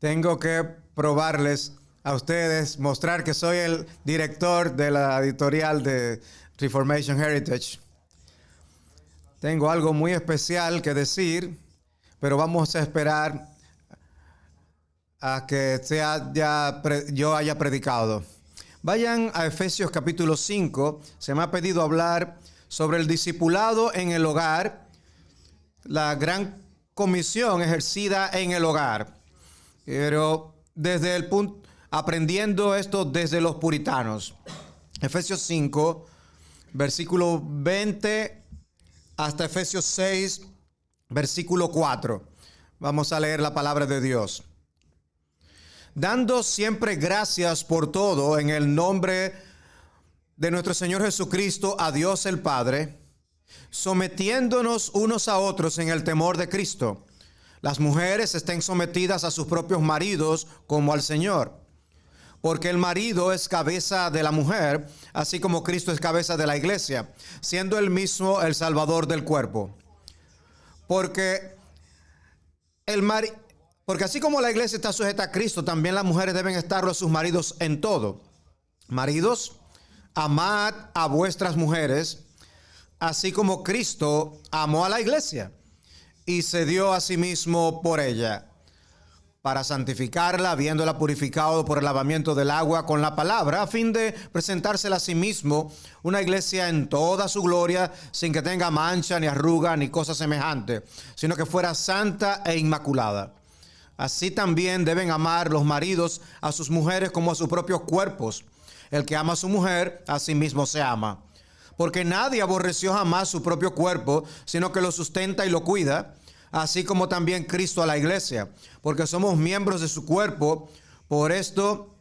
Tengo que probarles a ustedes, mostrar que soy el director de la editorial de Reformation Heritage. Tengo algo muy especial que decir, pero vamos a esperar a que yo haya predicado. Vayan a Efesios capítulo 5. Se me ha pedido hablar sobre el discipulado en el hogar, la gran comisión ejercida en el hogar. Pero desde el punto, aprendiendo esto desde los puritanos. Efesios 5, versículo 20 hasta Efesios 6, versículo 4. Vamos a leer la palabra de Dios. Dando siempre gracias por todo en el nombre de nuestro Señor Jesucristo a Dios el Padre, sometiéndonos unos a otros en el temor de Cristo. Las mujeres estén sometidas a sus propios maridos como al Señor, porque el marido es cabeza de la mujer, así como Cristo es cabeza de la iglesia, siendo él mismo el Salvador del cuerpo. Porque así como la iglesia está sujeta a Cristo, también las mujeres deben estarlo a sus maridos en todo. Maridos, amad a vuestras mujeres, así como Cristo amó a la iglesia y se dio a sí mismo por ella, para santificarla, habiéndola purificado por el lavamiento del agua con la palabra, a fin de presentársela a sí mismo una iglesia en toda su gloria, sin que tenga mancha, ni arruga, ni cosa semejante, sino que fuera santa e inmaculada. Así también deben amar los maridos a sus mujeres como a sus propios cuerpos. El que ama a su mujer, a sí mismo se ama. Porque nadie aborreció jamás su propio cuerpo, sino que lo sustenta y lo cuida, así como también Cristo a la iglesia, porque somos miembros de su cuerpo. Por esto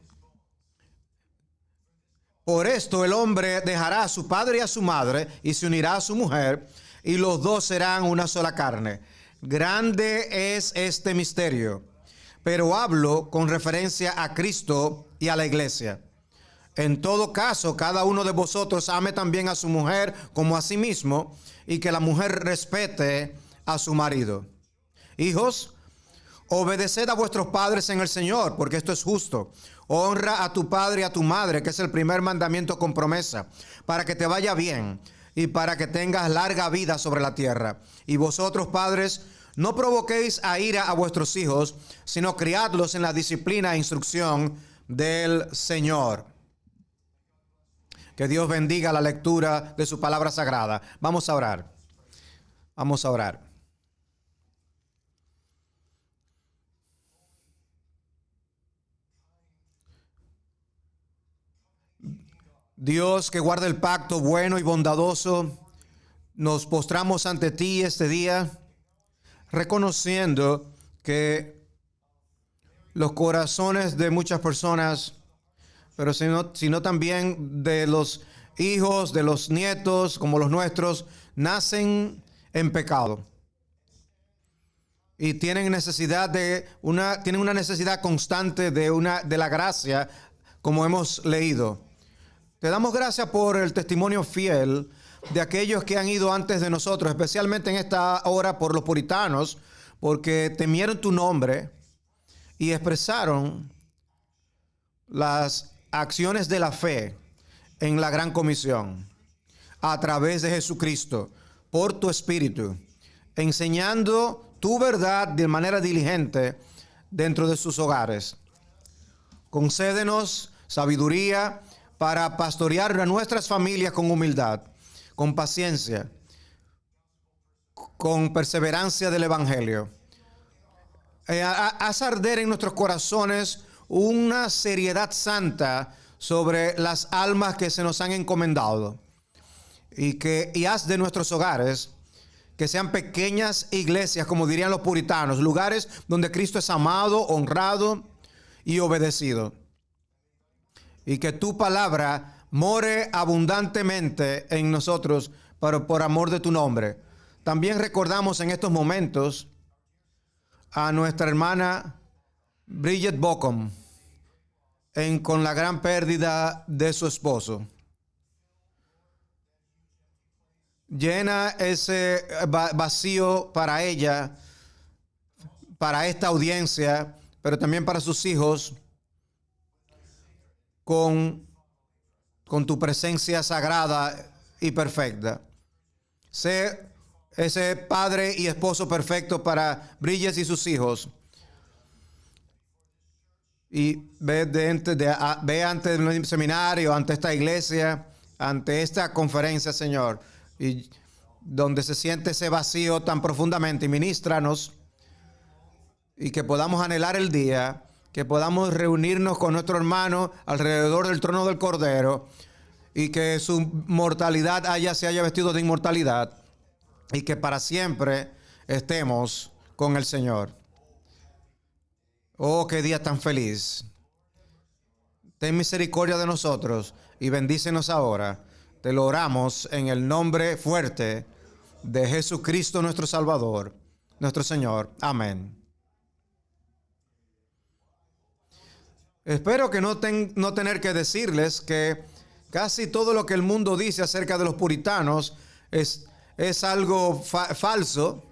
el hombre dejará a su padre y a su madre y se unirá a su mujer, y los dos serán una sola carne. Grande es este misterio, pero hablo con referencia a Cristo y a la iglesia. En todo caso, cada uno de vosotros ame también a su mujer como a sí mismo, y que la mujer respete a su marido. Hijos, obedeced a vuestros padres en el Señor, porque esto es justo. Honra a tu padre y a tu madre, que es el primer mandamiento con promesa, para que te vaya bien y para que tengas larga vida sobre la tierra. Y vosotros, padres, no provoquéis a ira a vuestros hijos, sino criadlos en la disciplina e instrucción del Señor. Que Dios bendiga la lectura de su palabra sagrada. Vamos a orar. Vamos a orar. Dios, que guarda el pacto bueno y bondadoso, nos postramos ante ti este día, reconociendo que los corazones de muchas personas, pero sino también de los hijos, de los nietos, como los nuestros, nacen en pecado. Y tienen una necesidad constante de la gracia, como hemos leído. Te damos gracias por el testimonio fiel de aquellos que han ido antes de nosotros, especialmente en esta hora por los puritanos, porque temieron tu nombre y expresaron las acciones de la fe en la gran comisión a través de Jesucristo, por tu Espíritu, enseñando tu verdad de manera diligente dentro de sus hogares. Concédenos sabiduría para pastorear a nuestras familias con humildad, con paciencia, con perseverancia del Evangelio. Haz arder en nuestros corazones una seriedad santa sobre las almas que se nos han encomendado, y haz de nuestros hogares que sean pequeñas iglesias, como dirían los puritanos, lugares donde Cristo es amado, honrado y obedecido, y que tu palabra more abundantemente en nosotros por amor de tu nombre. También recordamos en estos momentos a nuestra hermana Bridget Bocom, con la gran pérdida de su esposo. Llena ese vacío para ella, para esta audiencia, pero también para sus hijos, con tu presencia sagrada y perfecta. Sé ese padre y esposo perfecto para Bridges y sus hijos. Y ve ante el seminario, ante esta iglesia, ante esta conferencia, Señor, y donde se siente ese vacío tan profundamente, y ministranos, y que podamos anhelar el día, que podamos reunirnos con nuestro hermano alrededor del trono del Cordero, y que su mortalidad se haya vestido de inmortalidad, y que para siempre estemos con el Señor. Oh, qué día tan feliz. Ten misericordia de nosotros y bendícenos ahora. Te lo oramos en el nombre fuerte de Jesucristo nuestro Salvador, nuestro Señor. Amén. Espero que no tener que decirles que casi todo lo que el mundo dice acerca de los puritanos es algo falso.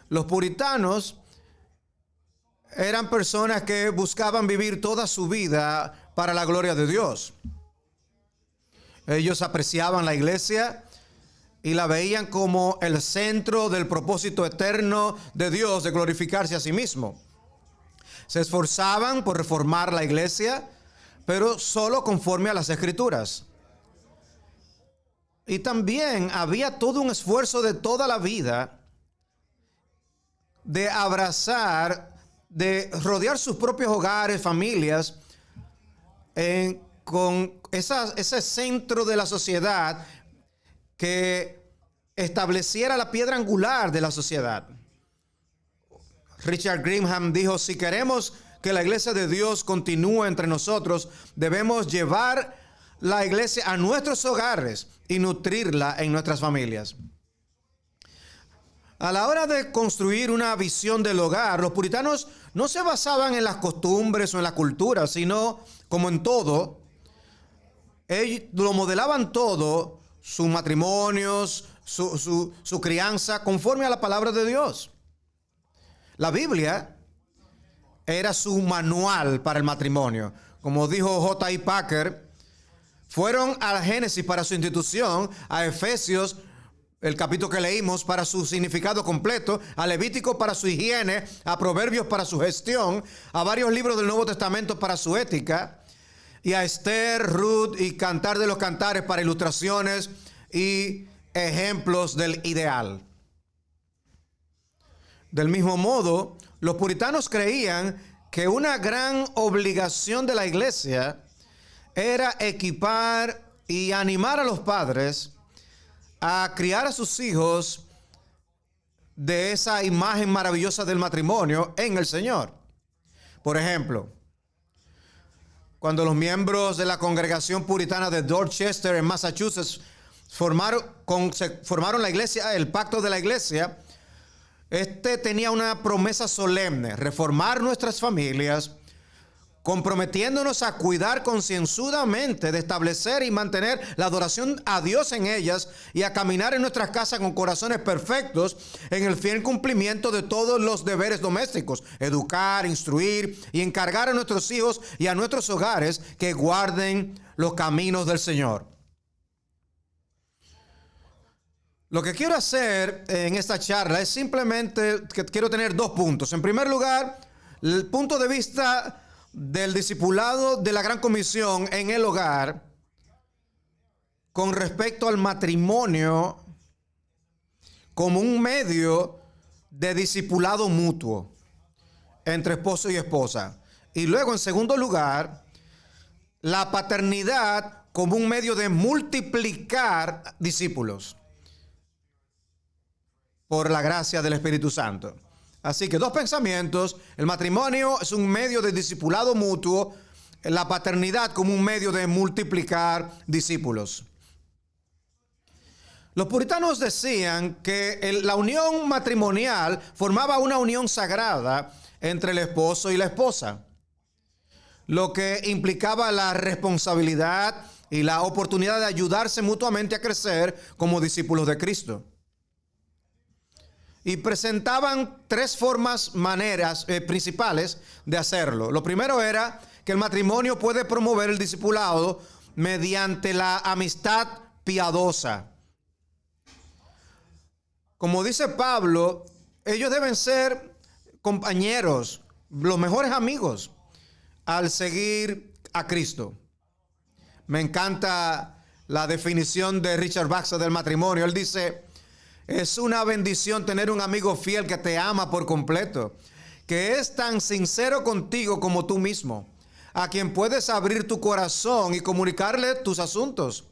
Los puritanos eran personas que buscaban vivir toda su vida para la gloria de Dios. Ellos apreciaban la iglesia y la veían como el centro del propósito eterno de Dios de glorificarse a sí mismo. Se esforzaban por reformar la iglesia, pero solo conforme a las Escrituras. Y también había todo un esfuerzo de toda la vida de abrazar, de rodear sus propios hogares, familias, con ese centro de la sociedad que estableciera la piedra angular de la sociedad. Richard Greenham dijo: si queremos que la iglesia de Dios continúe entre nosotros, debemos llevar la iglesia a nuestros hogares y nutrirla en nuestras familias. A la hora de construir una visión del hogar, los puritanos no se basaban en las costumbres o en la cultura, sino, como en todo, ellos lo modelaban todo, sus matrimonios, su crianza, conforme a la palabra de Dios. La Biblia era su manual para el matrimonio. Como dijo J.I. Packer, fueron a Génesis para su institución, a Efesios, el capítulo que leímos, para su significado completo, a Levítico para su higiene, a Proverbios para su gestión, a varios libros del Nuevo Testamento para su ética, y a Esther, Ruth y Cantar de los Cantares para ilustraciones y ejemplos del ideal. Del mismo modo, los puritanos creían que una gran obligación de la iglesia era equipar y animar a los padres a criar a sus hijos de esa imagen maravillosa del matrimonio en el Señor. Por ejemplo, cuando los miembros de la congregación puritana de Dorchester en Massachusetts formaron la iglesia, el pacto de la iglesia, tenía una promesa solemne: reformar nuestras familias, comprometiéndonos a cuidar concienzudamente de establecer y mantener la adoración a Dios en ellas y a caminar en nuestras casas con corazones perfectos en el fiel cumplimiento de todos los deberes domésticos: educar, instruir y encargar a nuestros hijos y a nuestros hogares que guarden los caminos del Señor. Lo que quiero hacer en esta charla es simplemente que quiero tener dos puntos. En primer lugar, el punto de vista del discipulado de la Gran Comisión en el hogar con respecto al matrimonio como un medio de discipulado mutuo entre esposo y esposa. Y luego, en segundo lugar, la paternidad como un medio de multiplicar discípulos por la gracia del Espíritu Santo. Así que dos pensamientos: el matrimonio es un medio de discipulado mutuo, la paternidad como un medio de multiplicar discípulos. Los puritanos decían que la unión matrimonial formaba una unión sagrada entre el esposo y la esposa, lo que implicaba la responsabilidad y la oportunidad de ayudarse mutuamente a crecer como discípulos de Cristo. y presentaban tres maneras principales de hacerlo. Lo primero era que el matrimonio puede promover el discipulado mediante la amistad piadosa. Como dice Pablo, ellos deben ser compañeros, los mejores amigos al seguir a Cristo. Me encanta la definición de Richard Baxter del matrimonio. Él dice: es una bendición tener un amigo fiel que te ama por completo, que es tan sincero contigo como tú mismo, a quien puedes abrir tu corazón y comunicarle tus asuntos,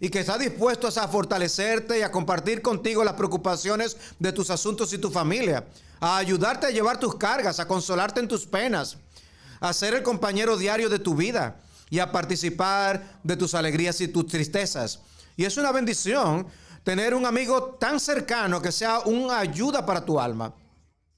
y que está dispuesto a fortalecerte y a compartir contigo las preocupaciones de tus asuntos y tu familia, a ayudarte a llevar tus cargas, a consolarte en tus penas, a ser el compañero diario de tu vida y a participar de tus alegrías y tus tristezas. Y es una bendición tener un amigo tan cercano que sea una ayuda para tu alma,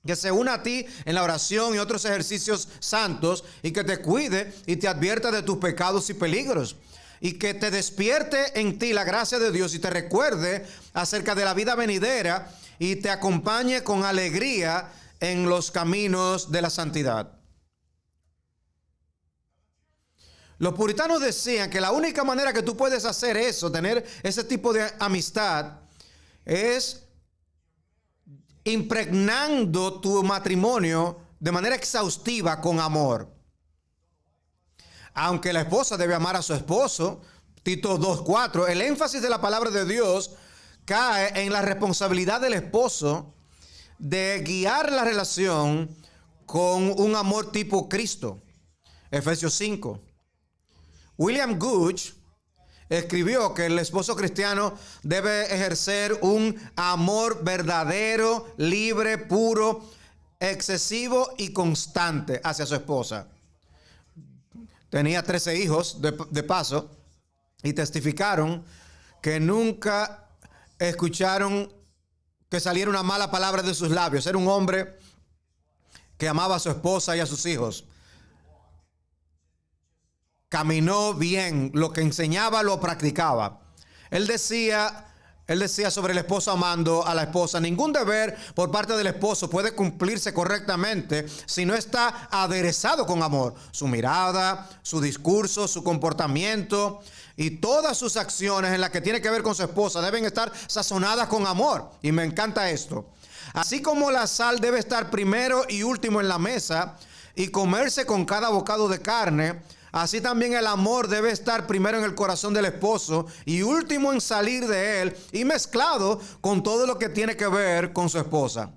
que se una a ti en la oración y otros ejercicios santos, y que te cuide y te advierta de tus pecados y peligros, y que te despierte en ti la gracia de Dios y te recuerde acerca de la vida venidera y te acompañe con alegría en los caminos de la santidad. Los puritanos decían que la única manera que tú puedes hacer eso, tener ese tipo de amistad, es impregnando tu matrimonio de manera exhaustiva con amor. Aunque la esposa debe amar a su esposo, Tito 2:4, el énfasis de la palabra de Dios cae en la responsabilidad del esposo de guiar la relación con un amor tipo Cristo. Efesios 5. William Gooch escribió que el esposo cristiano debe ejercer un amor verdadero, libre, puro, excesivo y constante hacia su esposa. Tenía 13 hijos de paso, y testificaron que nunca escucharon que saliera una mala palabra de sus labios. Era un hombre que amaba a su esposa y a sus hijos. Caminó bien, lo que enseñaba lo practicaba. Él decía sobre el esposo amando a la esposa: ningún deber por parte del esposo puede cumplirse correctamente si no está aderezado con amor. Su mirada, su discurso, su comportamiento y todas sus acciones en las que tiene que ver con su esposa deben estar sazonadas con amor. Y me encanta esto. Así como la sal debe estar primero y último en la mesa y comerse con cada bocado de carne, así también el amor debe estar primero en el corazón del esposo y último en salir de él, y mezclado con todo lo que tiene que ver con su esposa.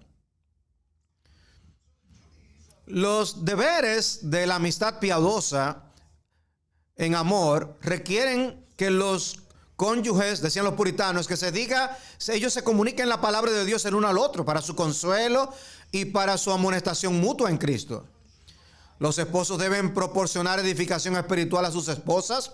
Los deberes de la amistad piadosa en amor requieren que los cónyuges, decían los puritanos, que ellos se comuniquen la palabra de Dios el uno al otro para su consuelo y para su amonestación mutua en Cristo. Los esposos deben proporcionar edificación espiritual a sus esposas,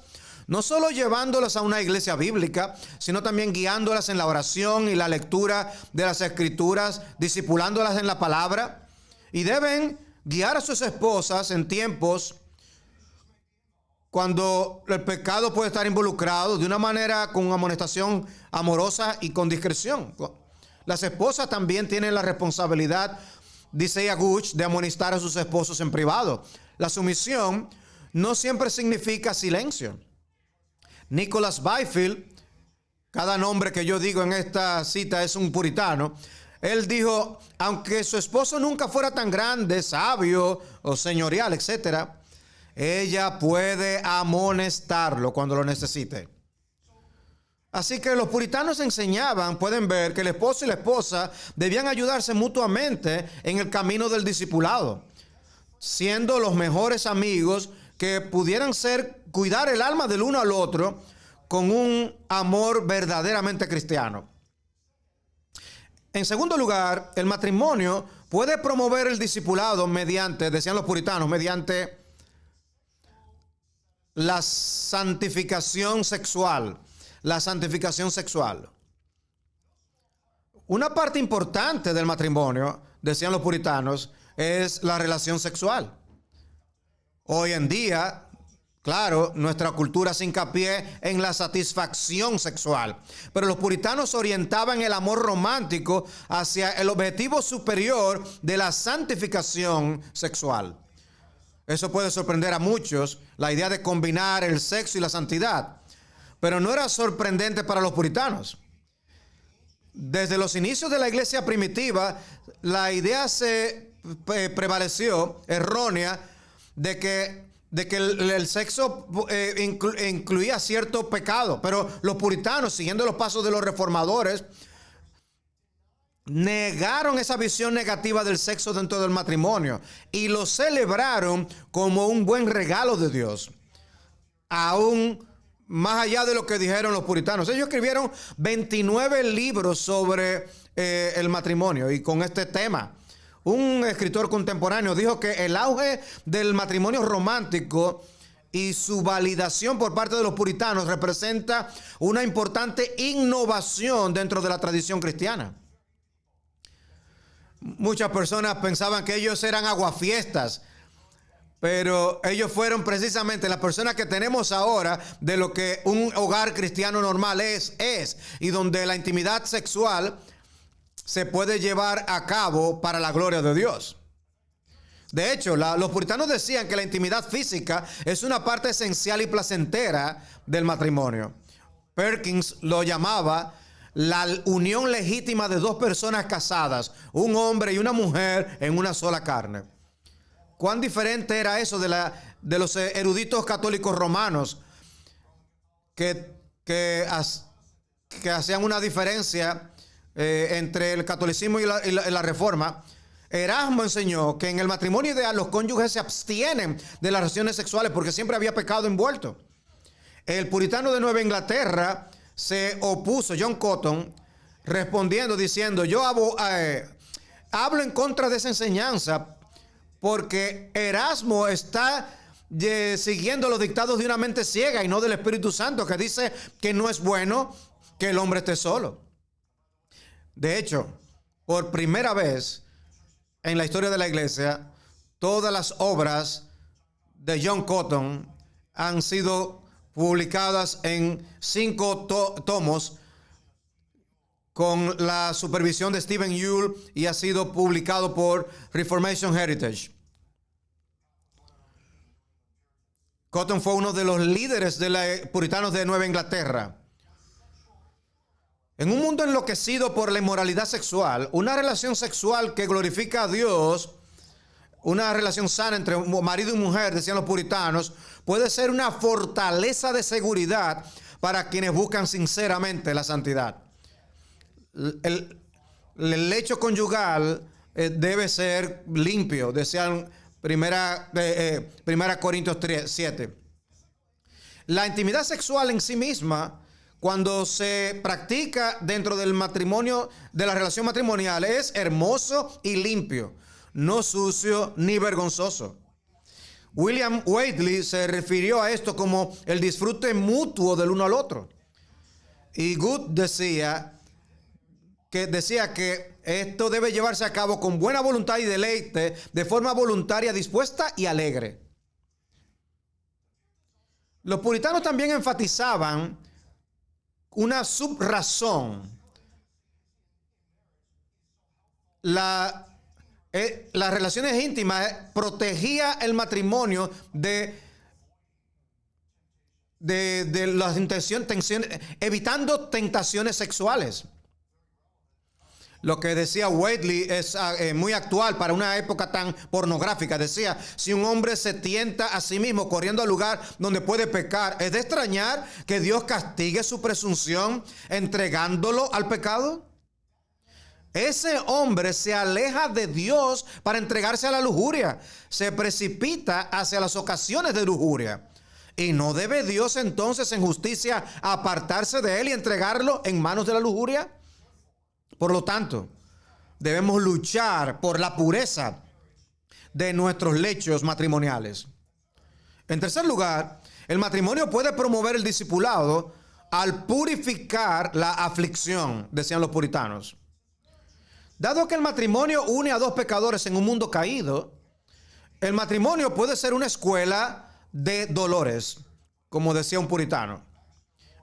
no solo llevándolas a una iglesia bíblica, sino también guiándolas en la oración y la lectura de las escrituras, discipulándolas en la palabra. Y deben guiar a sus esposas en tiempos cuando el pecado puede estar involucrado, de una manera con amonestación amorosa y con discreción. Las esposas también tienen la responsabilidad, dice Yaguch, de amonestar a sus esposos en privado. La sumisión no siempre significa silencio. Nicholas Byfield, cada nombre que yo digo en esta cita es un puritano, él dijo: aunque su esposo nunca fuera tan grande, sabio o señorial, etcétera, ella puede amonestarlo cuando lo necesite. Así que los puritanos enseñaban, pueden ver, que el esposo y la esposa debían ayudarse mutuamente en el camino del discipulado, siendo los mejores amigos que pudieran cuidar el alma del uno al otro con un amor verdaderamente cristiano. En segundo lugar, el matrimonio puede promover el discipulado mediante, decían los puritanos, mediante la santificación sexual. La santificación sexual. Una parte importante del matrimonio, decían los puritanos, es la relación sexual. Hoy en día, Claro, nuestra cultura hace hincapié en la satisfacción sexual, pero los puritanos orientaban el amor romántico hacia el objetivo superior de la santificación sexual. Eso puede sorprender a muchos, la idea de combinar el sexo y la santidad, pero no era sorprendente para los puritanos. Desde los inicios de la iglesia primitiva, la idea se prevaleció errónea de que el sexo incluía cierto pecado, pero los puritanos, siguiendo los pasos de los reformadores, negaron esa visión negativa del sexo dentro del matrimonio y lo celebraron como un buen regalo de Dios, aún más allá de lo que dijeron los puritanos. Ellos escribieron 29 libros sobre el matrimonio y con este tema. Un escritor contemporáneo dijo que el auge del matrimonio romántico y su validación por parte de los puritanos representa una importante innovación dentro de la tradición cristiana. Muchas personas pensaban que ellos eran aguafiestas, pero ellos fueron precisamente las personas que tenemos ahora de lo que un hogar cristiano normal es, y donde la intimidad sexual se puede llevar a cabo para la gloria de Dios. De hecho, los puritanos decían que la intimidad física es una parte esencial y placentera del matrimonio. Perkins lo llamaba la unión legítima de dos personas casadas, un hombre y una mujer en una sola carne. ¿Cuán diferente era eso de los eruditos católicos romanos que hacían una diferencia entre el catolicismo y la reforma? Erasmo enseñó que en el matrimonio ideal los cónyuges se abstienen de las relaciones sexuales porque siempre había pecado envuelto. El puritano de Nueva Inglaterra se opuso, John Cotton, respondiendo diciendo: yo hablo en contra de esa enseñanza porque Erasmo está siguiendo los dictados de una mente ciega y no del Espíritu Santo, que dice que no es bueno que el hombre esté solo. De hecho, por primera vez en la historia de la iglesia, todas las obras de John Cotton han sido publicadas en 5 tomos con la supervisión de Stephen Yuille y ha sido publicado por Reformation Heritage. Cotton fue uno de los líderes de los puritanos de Nueva Inglaterra. En un mundo enloquecido por la inmoralidad sexual, una relación sexual que glorifica a Dios, una relación sana entre marido y mujer, decían los puritanos, puede ser una fortaleza de seguridad para quienes buscan sinceramente la santidad. El lecho conyugal debe ser limpio, decían primera Corintios 7. La intimidad sexual en sí misma, cuando se practica dentro del matrimonio, de la relación matrimonial, es hermoso y limpio, no sucio ni vergonzoso. William Whately se refirió a esto como el disfrute mutuo del uno al otro. Y Good decía que esto debe llevarse a cabo con buena voluntad y deleite, de forma voluntaria, dispuesta y alegre. Los puritanos también enfatizaban una subrazón. Las relaciones íntimas protegía el matrimonio de las tensiones, evitando tentaciones sexuales. Lo que decía Whately es muy actual para una época tan pornográfica. Decía: si un hombre se tienta a sí mismo corriendo al lugar donde puede pecar, ¿es de extrañar que Dios castigue su presunción entregándolo al pecado? Ese hombre se aleja de Dios para entregarse a la lujuria. Se precipita hacia las ocasiones de lujuria. ¿Y no debe Dios entonces en justicia apartarse de él y entregarlo en manos de la lujuria? Por lo tanto, debemos luchar por la pureza de nuestros lechos matrimoniales. En tercer lugar, el matrimonio puede promover el discipulado al purificar la aflicción, decían los puritanos. Dado que el matrimonio une a dos pecadores en un mundo caído, el matrimonio puede ser una escuela de dolores, como decía un puritano.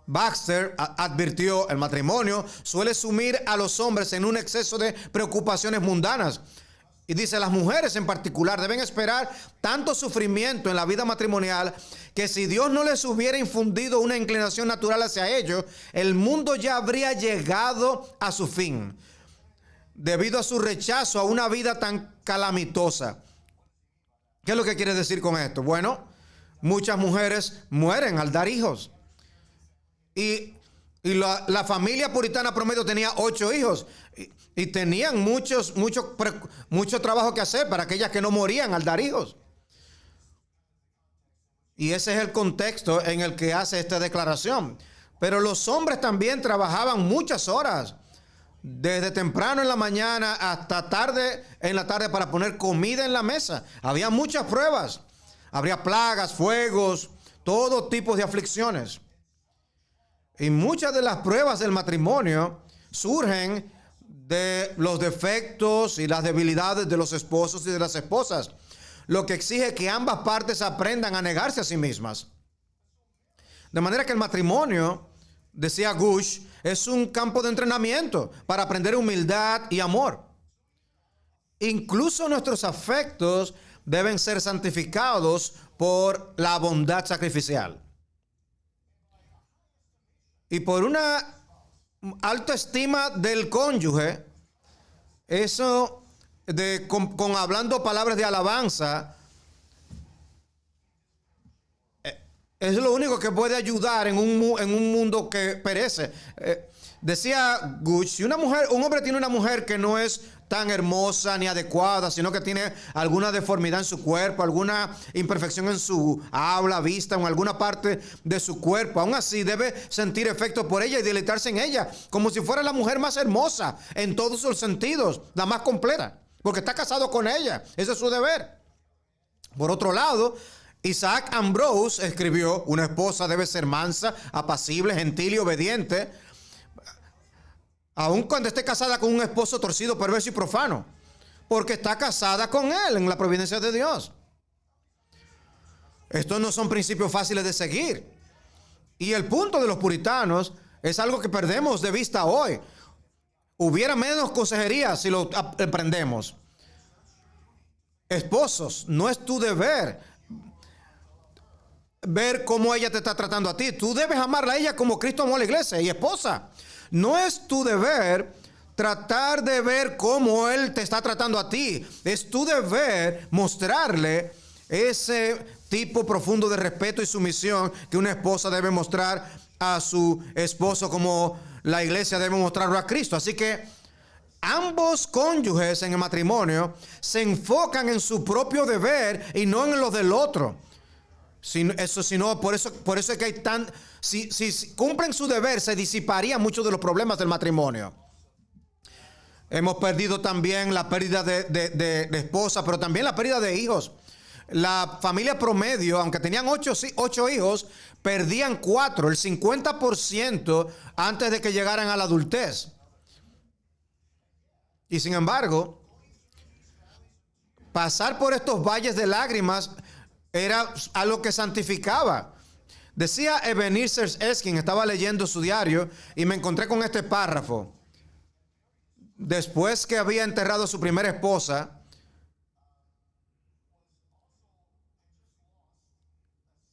Baxter advirtió: el matrimonio suele sumir a los hombres en un exceso de preocupaciones mundanas. Y dice: las mujeres en particular deben esperar tanto sufrimiento en la vida matrimonial que si Dios no les hubiera infundido una inclinación natural hacia ello, el mundo ya habría llegado a su fin, debido a su rechazo a una vida tan calamitosa. ¿Qué es lo que quiere decir con esto? Bueno, muchas mujeres mueren al dar hijos. Y la familia puritana promedio tenía 8 hijos. Y tenían mucho trabajo que hacer para aquellas que no morían al dar hijos. Y ese es el contexto en el que hace esta declaración. Pero los hombres también trabajaban muchas horas, desde temprano en la mañana hasta tarde en la tarde, para poner comida en la mesa. Había muchas pruebas. Habría plagas, fuegos, todo tipo de aflicciones. Y muchas de las pruebas del matrimonio surgen de los defectos y las debilidades de los esposos y de las esposas, lo que exige que ambas partes aprendan a negarse a sí mismas. De manera que el matrimonio, decía Gush, es un campo de entrenamiento para aprender humildad y amor. Incluso nuestros afectos deben ser santificados por la bondad sacrificial. Y por una alta estima del cónyuge, eso con hablando palabras de alabanza, es lo único que puede ayudar en un mundo que perece. Decía Gush, si un hombre tiene una mujer que no es tan hermosa ni adecuada, sino que tiene alguna deformidad en su cuerpo, alguna imperfección en su habla, vista o en alguna parte de su cuerpo, aún así debe sentir afecto por ella y deleitarse en ella, como si fuera la mujer más hermosa en todos sus sentidos, la más completa, porque está casado con ella. Ese es su deber. Por otro lado, Isaac Ambrose escribió: una esposa debe ser mansa, apacible, gentil y obediente, aun cuando esté casada con un esposo torcido, perverso y profano, porque está casada con él en la providencia de Dios. Estos no son principios fáciles de seguir. Y el punto de los puritanos es algo que perdemos de vista hoy. Hubiera menos consejería si lo aprendemos. Esposos, no es tu deber ver cómo ella te está tratando a ti. Tú debes amarla a ella como Cristo amó a la iglesia. Y esposa, no es tu deber tratar de ver cómo Él te está tratando a ti. Es tu deber mostrarle ese tipo profundo de respeto y sumisión que una esposa debe mostrar a su esposo, como la iglesia debe mostrarlo a Cristo. Así que ambos cónyuges en el matrimonio se enfocan en su propio deber y no en lo del otro. Por eso es que hay si cumplen su deber, se disiparían muchos de los problemas del matrimonio. Hemos perdido también la pérdida de esposa, pero también la pérdida de hijos. La familia promedio, aunque tenían 8 hijos, perdían 4, el 50% antes de que llegaran a la adultez. Y sin embargo, pasar por estos valles de lágrimas era algo que santificaba. Decía Ebenezer Eskin, estaba leyendo su diario y me encontré con este párrafo. Después que había enterrado a su primera esposa,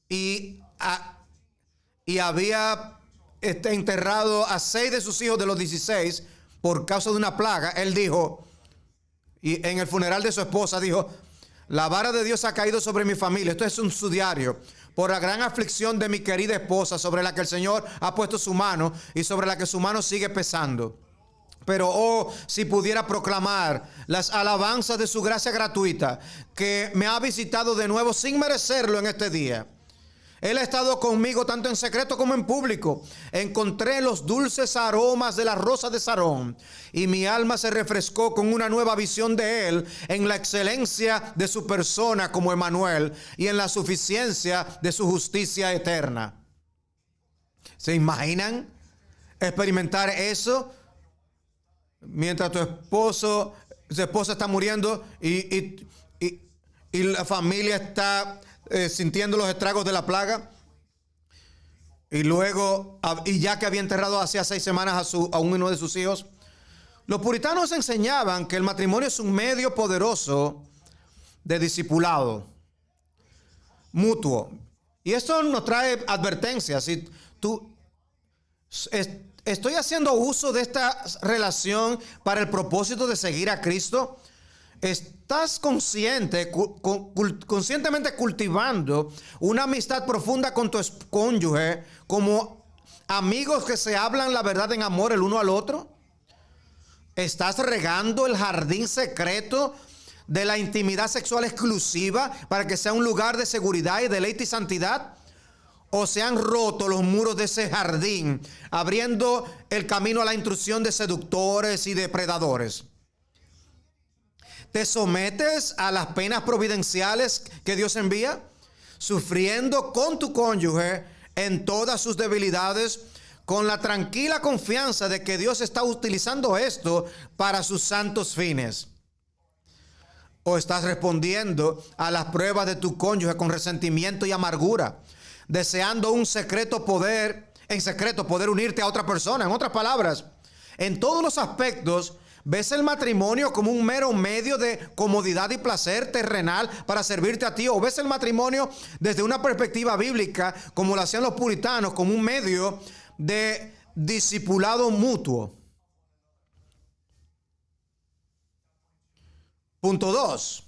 y había enterrado a 6 de sus hijos de los 16 por causa de una plaga, él dijo, y en el funeral de su esposa dijo: la vara de Dios ha caído sobre mi familia. Esto es un su diario. Por la gran aflicción de mi querida esposa, sobre la que el Señor ha puesto su mano y sobre la que su mano sigue pesando. Pero oh, si pudiera proclamar las alabanzas de su gracia gratuita, que me ha visitado de nuevo sin merecerlo en este día. Él ha estado conmigo tanto en secreto como en público. Encontré los dulces aromas de la rosa de Sarón y mi alma se refrescó con una nueva visión de Él, en la excelencia de su persona como Emmanuel y en la suficiencia de su justicia eterna. ¿Se imaginan experimentar eso mientras su esposa está muriendo y la familia está sintiendo los estragos de la plaga. Y luego, y ya que había enterrado hacía 6 semanas a uno de sus hijos, los puritanos enseñaban que el matrimonio es un medio poderoso de discipulado mutuo. Y esto nos trae advertencias. Si tú estoy haciendo uso de esta relación para el propósito de seguir a Cristo, ¿estás conscientemente cultivando una amistad profunda con tu cónyuge como amigos que se hablan la verdad en amor el uno al otro? ¿Estás regando el jardín secreto de la intimidad sexual exclusiva para que sea un lugar de seguridad y deleite y santidad? ¿O se han roto los muros de ese jardín, abriendo el camino a la intrusión de seductores y depredadores? ¿Te sometes a las penas providenciales que Dios envía, sufriendo con tu cónyuge en todas sus debilidades, con la tranquila confianza de que Dios está utilizando esto para sus santos fines? ¿O estás respondiendo a las pruebas de tu cónyuge con resentimiento y amargura, deseando en secreto poder unirte a otra persona? En otras palabras, en todos los aspectos, ¿ves el matrimonio como un mero medio de comodidad y placer terrenal para servirte a ti? ¿O ves el matrimonio desde una perspectiva bíblica, como lo hacían los puritanos, como un medio de discipulado mutuo? Punto 2.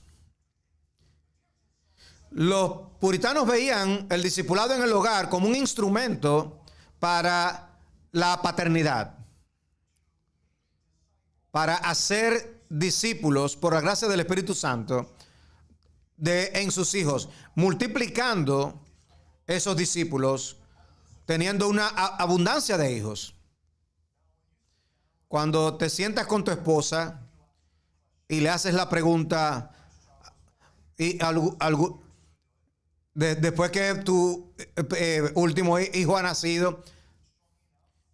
Los puritanos veían el discipulado en el hogar como un instrumento para la paternidad, para hacer discípulos por la gracia del Espíritu Santo en sus hijos, multiplicando esos discípulos, teniendo una abundancia de hijos. Cuando te sientas con tu esposa y le haces la pregunta, después que tu último hijo ha nacido,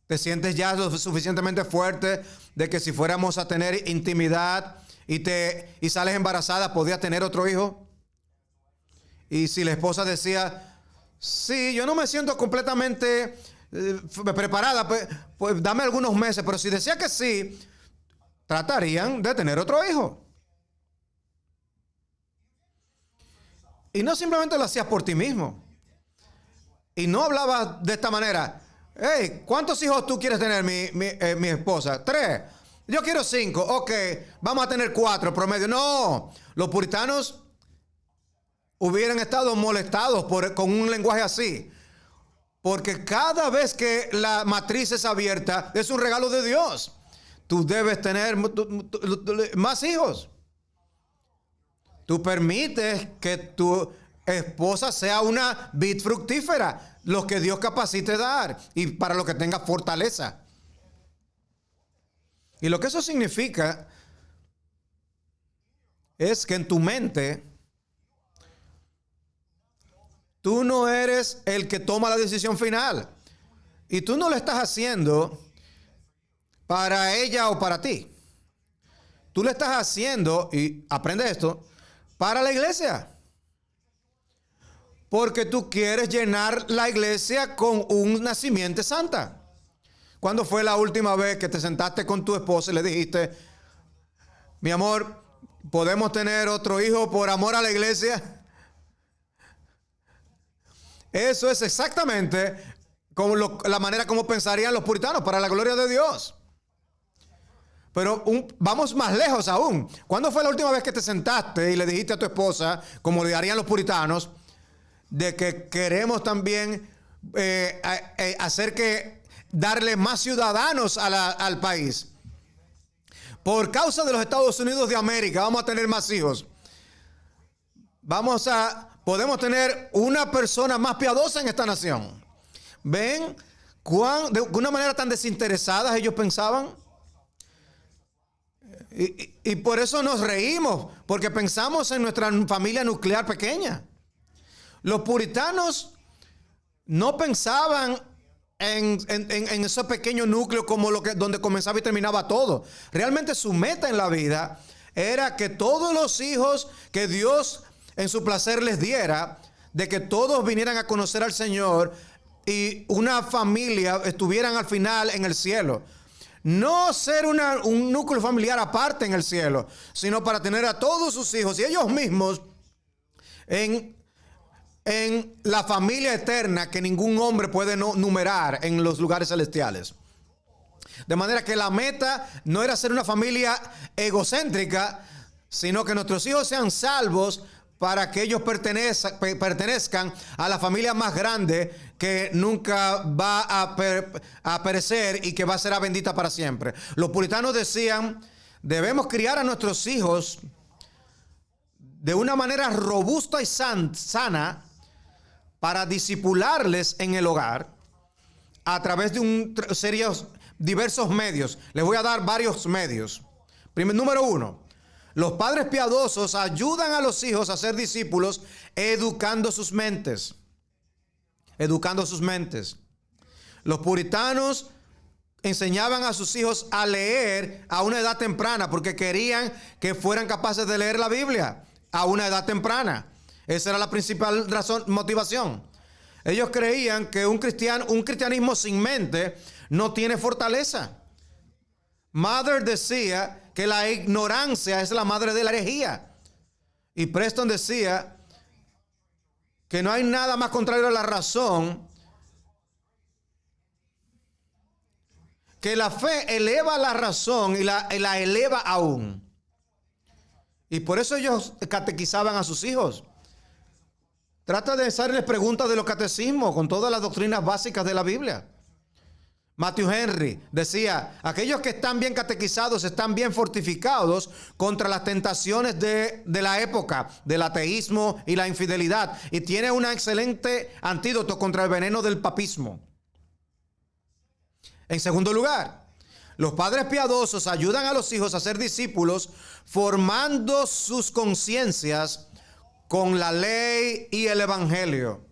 ¿te sientes ya lo suficientemente fuerte de que si fuéramos a tener intimidad y sales embarazada, podías tener otro hijo? Y si la esposa decía, sí, yo no me siento completamente preparada, pues dame algunos meses. Pero si decía que sí, tratarían de tener otro hijo. Y no simplemente lo hacías por ti mismo. Y no hablabas de esta manera. Hey, ¿cuántos hijos tú quieres tener, mi esposa? 3. Yo quiero 5. Ok, vamos a tener 4 promedio. No, los puritanos hubieran estado molestados con un lenguaje así. Porque cada vez que la matriz es abierta, es un regalo de Dios. Tú debes tener más hijos. Tú permites que tu esposa sea una vid fructífera, lo que Dios capacite dar y para lo que tenga fortaleza. Y lo que eso significa es que en tu mente tú no eres el que toma la decisión final. Y tú no lo estás haciendo para ella o para ti. Tú lo estás haciendo, y aprende esto, para la iglesia. Porque tú quieres llenar la iglesia con una simiente santa. ¿Cuándo fue la última vez que te sentaste con tu esposa y le dijiste, mi amor, ¿podemos tener otro hijo por amor a la iglesia? Eso es exactamente como la manera como pensarían los puritanos, para la gloria de Dios. Pero vamos más lejos aún. ¿Cuándo fue la última vez que te sentaste y le dijiste a tu esposa, como le harían los puritanos, de que queremos también darle más ciudadanos al país? Por causa de los Estados Unidos de América, vamos a tener más hijos. Podemos tener una persona más piadosa en esta nación. ¿Ven de una manera tan desinteresada ellos pensaban? Y por eso nos reímos, porque pensamos en nuestra familia nuclear pequeña. Los puritanos no pensaban en ese pequeño núcleo como donde comenzaba y terminaba todo. Realmente su meta en la vida era que todos los hijos que Dios en su placer les diera de que todos vinieran a conocer al Señor y una familia estuvieran al final en el cielo. No ser un núcleo familiar aparte en el cielo, sino para tener a todos sus hijos y ellos mismos en la familia eterna que ningún hombre puede numerar en los lugares celestiales. De manera que la meta no era ser una familia egocéntrica, sino que nuestros hijos sean salvos para que ellos pertenezcan a la familia más grande que nunca va a perecer y que va a ser bendita para siempre. Los puritanos decían, debemos criar a nuestros hijos de una manera robusta y sana para disipularles en el hogar a través de diversos medios. Les voy a dar varios medios. Número 1. Los padres piadosos ayudan a los hijos a ser discípulos educando sus mentes. Educando sus mentes. Los puritanos enseñaban a sus hijos a leer a una edad temprana porque querían que fueran capaces de leer la Biblia a una edad temprana. Esa era la principal motivación. Ellos creían que un cristianismo sin mente no tiene fortaleza. Mather decía que la ignorancia es la madre de la herejía. Y Preston decía que no hay nada más contrario a la razón, que la fe eleva la razón y la eleva aún. Y por eso ellos catequizaban a sus hijos. Trata de hacerles preguntas de los catecismos con todas las doctrinas básicas de la Biblia. Matthew Henry decía, aquellos que están bien catequizados están bien fortificados contra las tentaciones de la época, del ateísmo y la infidelidad, y tiene un excelente antídoto contra el veneno del papismo. En segundo lugar, los padres piadosos ayudan a los hijos a ser discípulos formando sus conciencias con la ley y el evangelio.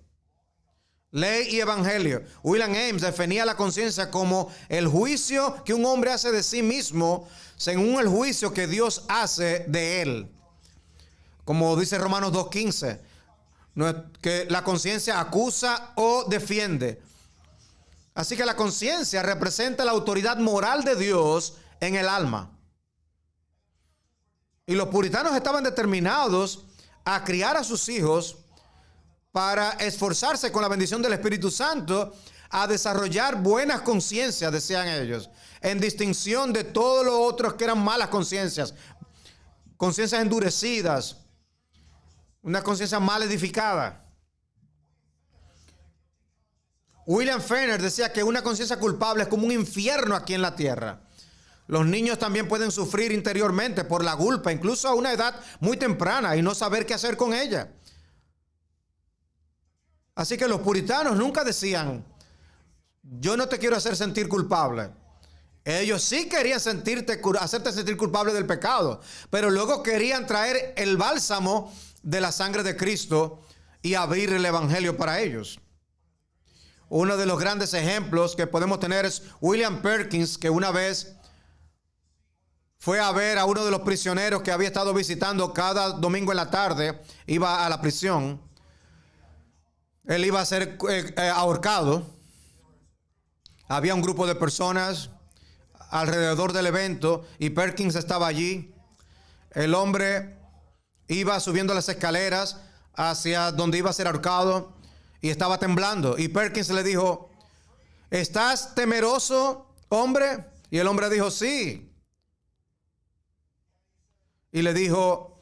Ley y evangelio. William Ames definía la conciencia como el juicio que un hombre hace de sí mismo según el juicio que Dios hace de él. Como dice Romanos 2:15, que la conciencia acusa o defiende. Así que la conciencia representa la autoridad moral de Dios en el alma. Y los puritanos estaban determinados a criar a sus hijos para esforzarse con la bendición del Espíritu Santo a desarrollar buenas conciencias, decían ellos, en distinción de todos los otros que eran malas conciencias, conciencias endurecidas, una conciencia mal edificada. William Fenner decía que una conciencia culpable es como un infierno aquí en la tierra. Los niños también pueden sufrir interiormente por la culpa, incluso a una edad muy temprana, y no saber qué hacer con ella. Así que los puritanos nunca decían, yo no te quiero hacer sentir culpable. Ellos sí querían hacerte sentir culpable del pecado, pero luego querían traer el bálsamo de la sangre de Cristo y abrir el evangelio para ellos. Uno de los grandes ejemplos que podemos tener es William Perkins, que una vez fue a ver a uno de los prisioneros que había estado visitando cada domingo en la tarde, iba a la prisión. Él iba a ser ahorcado. Había un grupo de personas alrededor del evento y Perkins estaba allí. El hombre iba subiendo las escaleras hacia donde iba a ser ahorcado y estaba temblando. Y Perkins le dijo, ¿estás temeroso, hombre? Y el hombre dijo, sí. Y le dijo,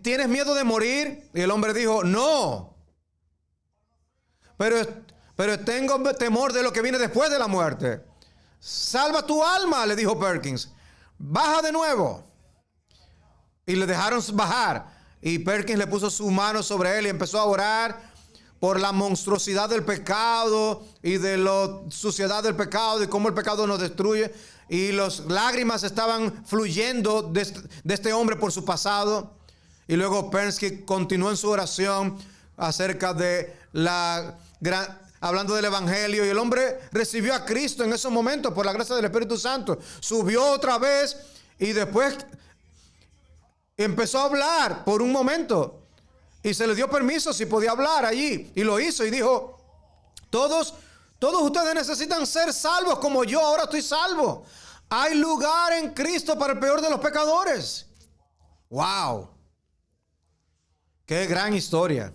¿tienes miedo de morir? Y el hombre dijo, no. Pero tengo temor de lo que viene después de la muerte. Salva tu alma, le dijo Perkins. Baja de nuevo. Y le dejaron bajar. Y Perkins le puso su mano sobre él y empezó a orar por la monstruosidad del pecado y de la suciedad del pecado y cómo el pecado nos destruye. Y las lágrimas estaban fluyendo de este hombre por su pasado. Y luego Perkins continuó en su oración acerca de hablando del evangelio, y el hombre recibió a Cristo en esos momentos por la gracia del Espíritu Santo. Subió otra vez y después empezó a hablar por un momento Y se le dio permiso si podía hablar allí. Y lo hizo y dijo, todos ustedes necesitan ser salvos como yo ahora estoy salvo. Hay lugar en Cristo para el peor de los pecadores. ¡Wow! ¡Qué gran historia!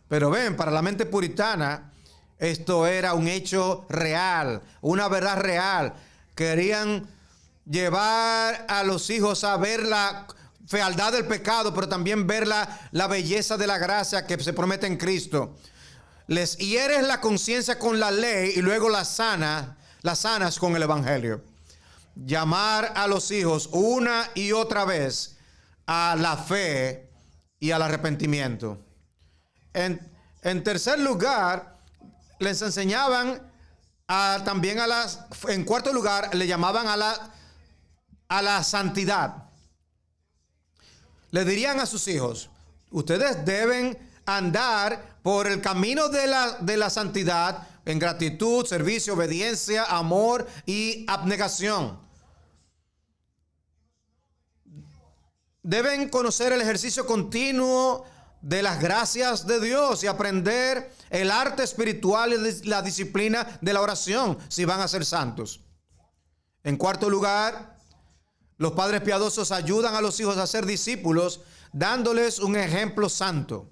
Pero ven, para la mente puritana, esto era un hecho real, una verdad real. Querían llevar a los hijos a ver la fealdad del pecado, pero también ver la belleza de la gracia que se promete en Cristo. Les hieres la conciencia con la ley y luego las sanas con el evangelio. Llamar a los hijos una y otra vez a la fe y al arrepentimiento. En tercer lugar, les enseñaban también en cuarto lugar, le llamaban a la santidad. Le dirían a sus hijos, ustedes deben andar por el camino de la santidad en gratitud, servicio, obediencia, amor y abnegación. Deben conocer el ejercicio continuo de las gracias de Dios y aprender el arte espiritual y la disciplina de la oración si van a ser santos. En cuarto lugar, los padres piadosos ayudan a los hijos a ser discípulos dándoles un ejemplo santo.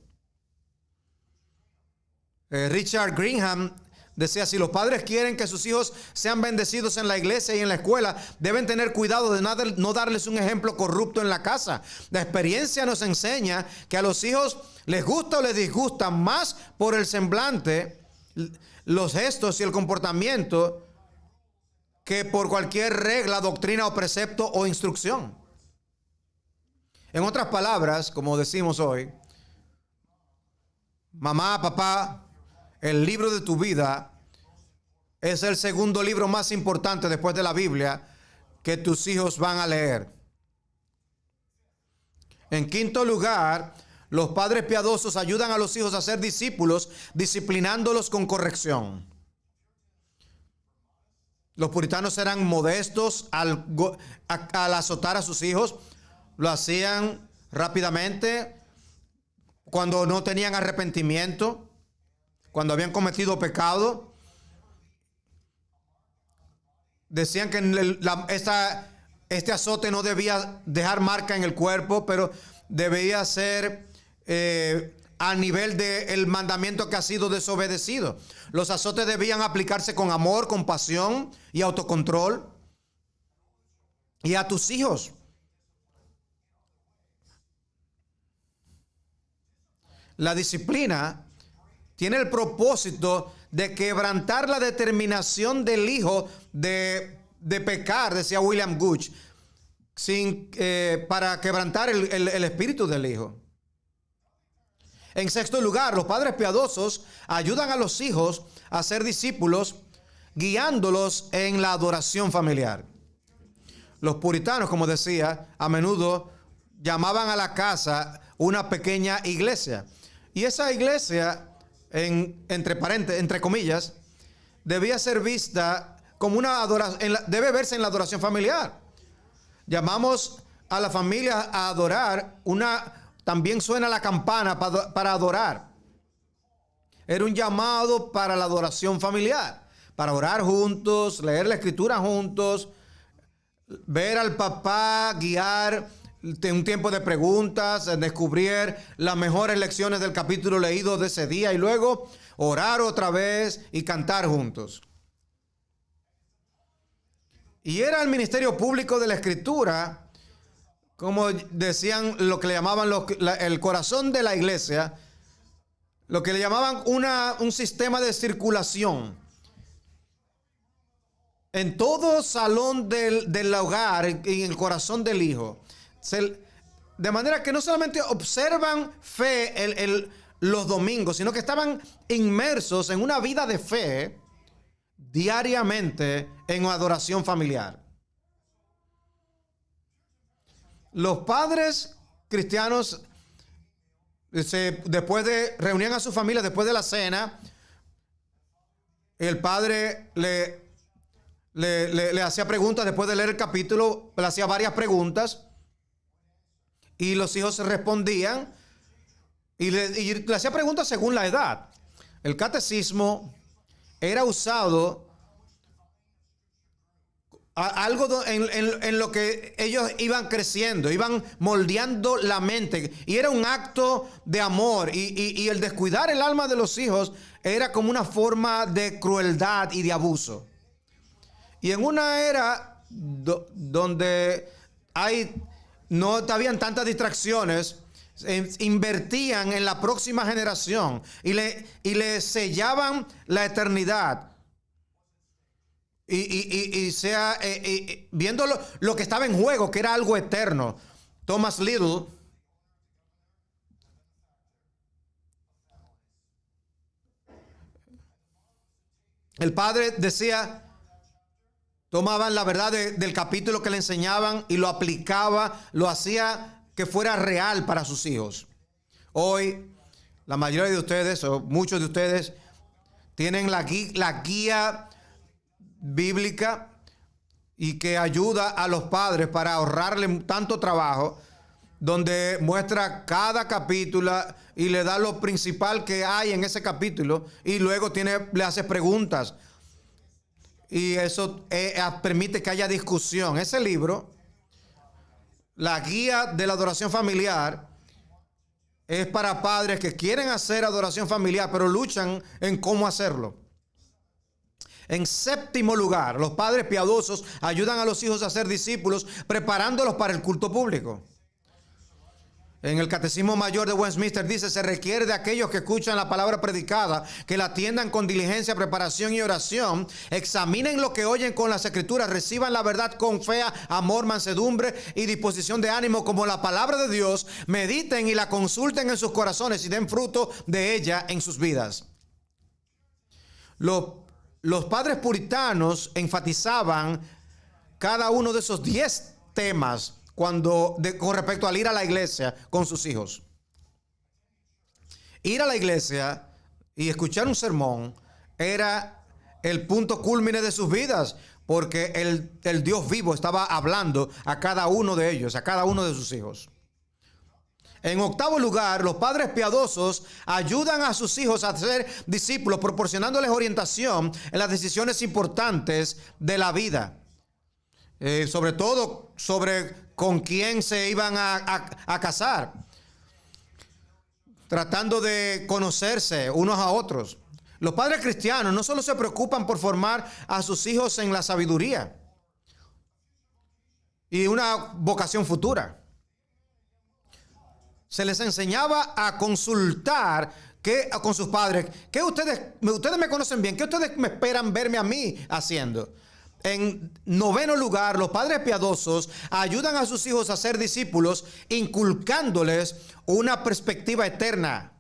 Richard Greenham decía, si los padres quieren que sus hijos sean bendecidos en la iglesia y en la escuela, deben tener cuidado de no darles un ejemplo corrupto en la casa. La experiencia nos enseña que a los hijos les gusta o les disgusta más por el semblante, los gestos y el comportamiento que por cualquier regla, doctrina o precepto o instrucción. En otras palabras, como decimos hoy, mamá, papá, el libro de tu vida es el segundo libro más importante después de la Biblia que tus hijos van a leer. En quinto lugar, los padres piadosos ayudan a los hijos a ser discípulos, disciplinándolos con corrección. Los puritanos eran modestos al azotar a sus hijos. Lo hacían rápidamente cuando no tenían arrepentimiento, cuando habían cometido pecado. Decían que este azote no debía dejar marca en el cuerpo, pero debía ser a nivel del mandamiento que ha sido desobedecido. Los azotes debían aplicarse con amor, compasión y autocontrol. Y a tus hijos, la disciplina tiene el propósito de quebrantar la determinación del hijo de pecar, decía William Gooch, para quebrantar el espíritu del hijo. En sexto lugar, los padres piadosos ayudan a los hijos a ser discípulos, guiándolos en la adoración familiar. Los puritanos, como decía, a menudo llamaban a la casa una pequeña iglesia. Y esa iglesia, entre comillas, debía ser vista como una adoración, debe verse en la adoración familiar. Llamamos a la familia a adorar también suena la campana para adorar. Era un llamado para la adoración familiar, para orar juntos, leer la escritura juntos, ver al papá guiar un tiempo de preguntas, descubrir las mejores lecciones del capítulo leído de ese día y luego orar otra vez y cantar juntos. Y era el ministerio público de la escritura, como decían, lo que le llamaban el corazón de la iglesia, lo que le llamaban un sistema de circulación. En todo salón del hogar y en el corazón del hijo. De manera que no solamente observan fe los domingos, sino que estaban inmersos en una vida de fe diariamente en adoración familiar. Los padres cristianos, reunían a su familia después de la cena. El padre le hacía preguntas después de leer el capítulo, le hacía varias preguntas y los hijos respondían y le hacía preguntas según la edad. El catecismo era usado algo en lo que ellos iban creciendo, iban moldeando la mente. Y era un acto de amor. Y el descuidar el alma de los hijos era como una forma de crueldad y de abuso. Y en una era donde no habían tantas distracciones, invertían en la próxima generación y le sellaban la eternidad. Viendo lo que estaba en juego, que era algo eterno. Thomas Little el padre decía, tomaban la verdad del capítulo que le enseñaban y lo aplicaba, lo hacía que fuera real para sus hijos. Hoy, la mayoría de ustedes, o muchos de ustedes, tienen la guía bíblica y que ayuda a los padres para ahorrarle tanto trabajo, donde muestra cada capítulo y le da lo principal que hay en ese capítulo y luego le hace preguntas y eso permite que haya discusión. Ese libro, la guía de la adoración familiar, es para padres que quieren hacer adoración familiar pero luchan en cómo hacerlo. En séptimo lugar, los padres piadosos ayudan a los hijos a ser discípulos, preparándolos para el culto público. En el Catecismo Mayor de Westminster dice, se requiere de aquellos que escuchan la palabra predicada, que la atiendan con diligencia, preparación y oración, examinen lo que oyen con las escrituras, reciban la verdad con fe, amor, mansedumbre y disposición de ánimo como la palabra de Dios, mediten y la consulten en sus corazones y den fruto de ella en sus vidas. Los padres puritanos enfatizaban cada uno de esos 10 temas con respecto al ir a la iglesia con sus hijos. Ir a la iglesia y escuchar un sermón era el punto cúlmine de sus vidas, porque el Dios vivo estaba hablando a cada uno de ellos, a cada uno de sus hijos. En octavo lugar, los padres piadosos ayudan a sus hijos a ser discípulos, proporcionándoles orientación en las decisiones importantes de la vida. Sobre todo sobre con quién se iban a casar, tratando de conocerse unos a otros. Los padres cristianos no solo se preocupan por formar a sus hijos en la sabiduría y una vocación futura. Se les enseñaba a consultar con sus padres. ¿Qué ustedes me conocen bien? ¿Qué ustedes me esperan verme a mí haciendo? En noveno lugar, los padres piadosos ayudan a sus hijos a ser discípulos, inculcándoles una perspectiva eterna.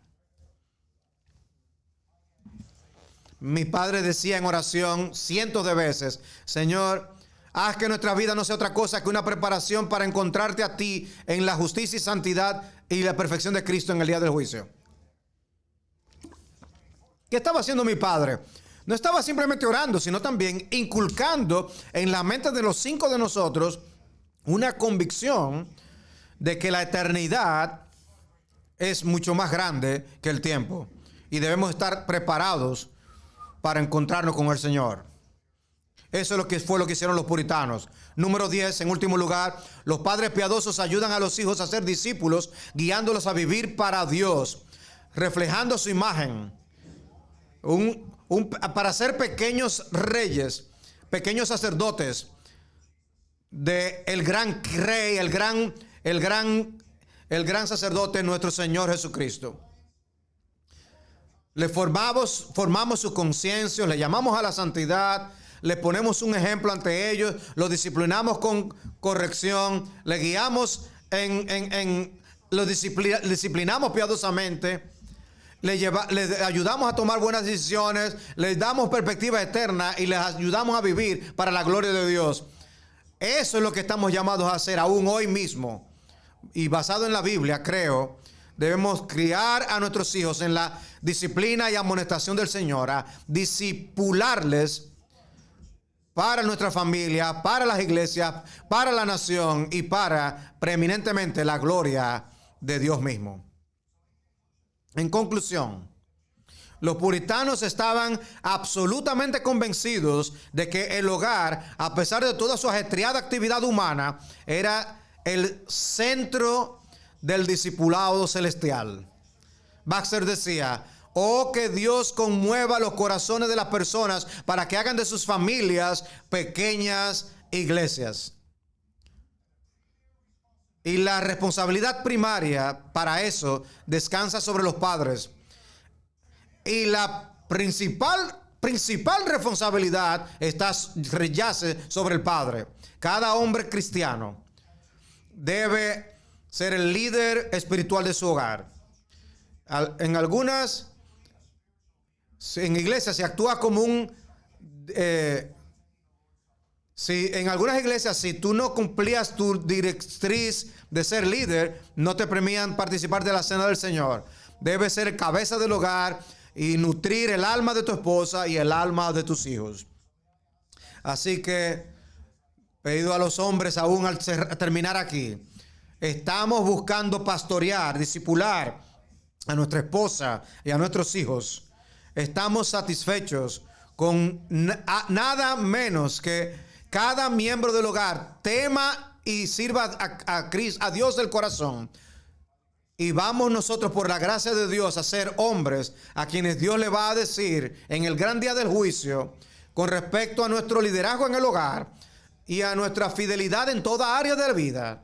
Mi padre decía en oración cientos de veces, Señor, haz que nuestra vida no sea otra cosa que una preparación para encontrarte a ti en la justicia y santidad y la perfección de Cristo en el día del juicio. ¿Qué estaba haciendo mi padre? No estaba simplemente orando, sino también inculcando en la mente de los 5 de nosotros una convicción de que la eternidad es mucho más grande que el tiempo y debemos estar preparados para encontrarnos con el Señor. Eso fue lo que hicieron los puritanos. Número 10, en último lugar, los padres piadosos ayudan a los hijos a ser discípulos, guiándolos a vivir para Dios, reflejando su imagen. Para ser pequeños reyes, pequeños sacerdotes del gran rey, el gran sacerdote, nuestro Señor Jesucristo. Le formamos su conciencia, le llamamos a la santidad, le ponemos un ejemplo ante ellos, los disciplinamos con corrección, le guiamos los disciplinamos piadosamente. Les ayudamos a tomar buenas decisiones, les damos perspectiva eterna y les ayudamos a vivir para la gloria de Dios. Eso es lo que estamos llamados a hacer aún hoy mismo. Y basado en la Biblia, creo, debemos criar a nuestros hijos en la disciplina y amonestación del Señor, a discipularles para nuestra familia, para las iglesias, para la nación y para preeminentemente la gloria de Dios mismo. En conclusión, los puritanos estaban absolutamente convencidos de que el hogar, a pesar de toda su ajetreada actividad humana, era el centro del discipulado celestial. Baxter decía: oh, que Dios conmueva los corazones de las personas para que hagan de sus familias pequeñas iglesias. Y la responsabilidad primaria para eso descansa sobre los padres. Y la principal responsabilidad yace sobre el padre. Cada hombre cristiano debe ser el líder espiritual de su hogar. En iglesias se actúa como en algunas iglesias, si tú no cumplías tu directriz de ser líder, no te premian participar de la cena del Señor. Debes ser cabeza del hogar y nutrir el alma de tu esposa y el alma de tus hijos. Así que, pedido a los hombres aún al terminar aquí, estamos buscando pastorear, discipular a nuestra esposa y a nuestros hijos. Estamos satisfechos con nada menos que cada miembro del hogar tema y sirva a Dios del corazón. Y vamos nosotros, por la gracia de Dios, a ser hombres a quienes Dios le va a decir en el gran día del juicio con respecto a nuestro liderazgo en el hogar y a nuestra fidelidad en toda área de la vida.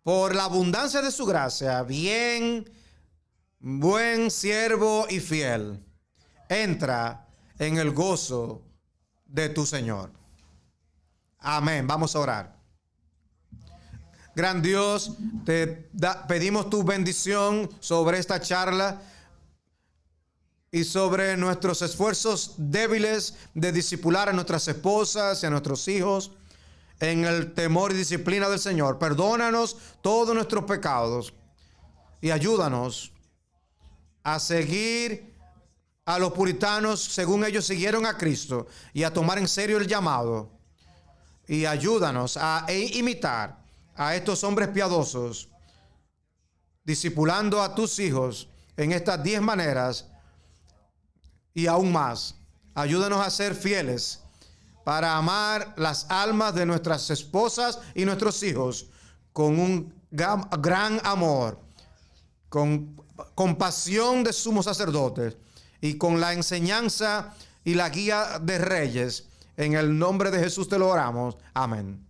Por la abundancia de su gracia, bien, buen siervo y fiel, entra en el gozo de tu Señor. Amén. Vamos a orar. Gran Dios, pedimos tu bendición sobre esta charla y sobre nuestros esfuerzos débiles de discipular a nuestras esposas y a nuestros hijos en el temor y disciplina del Señor. Perdónanos todos nuestros pecados y ayúdanos a seguir a los puritanos según ellos siguieron a Cristo y a tomar en serio el llamado. Y ayúdanos a imitar a estos hombres piadosos, discipulando a tus hijos en estas 10 maneras y aún más. Ayúdanos a ser fieles para amar las almas de nuestras esposas y nuestros hijos con un gran amor, con compasión de sumos sacerdotes y con la enseñanza y la guía de reyes. En el nombre de Jesús te lo oramos. Amén.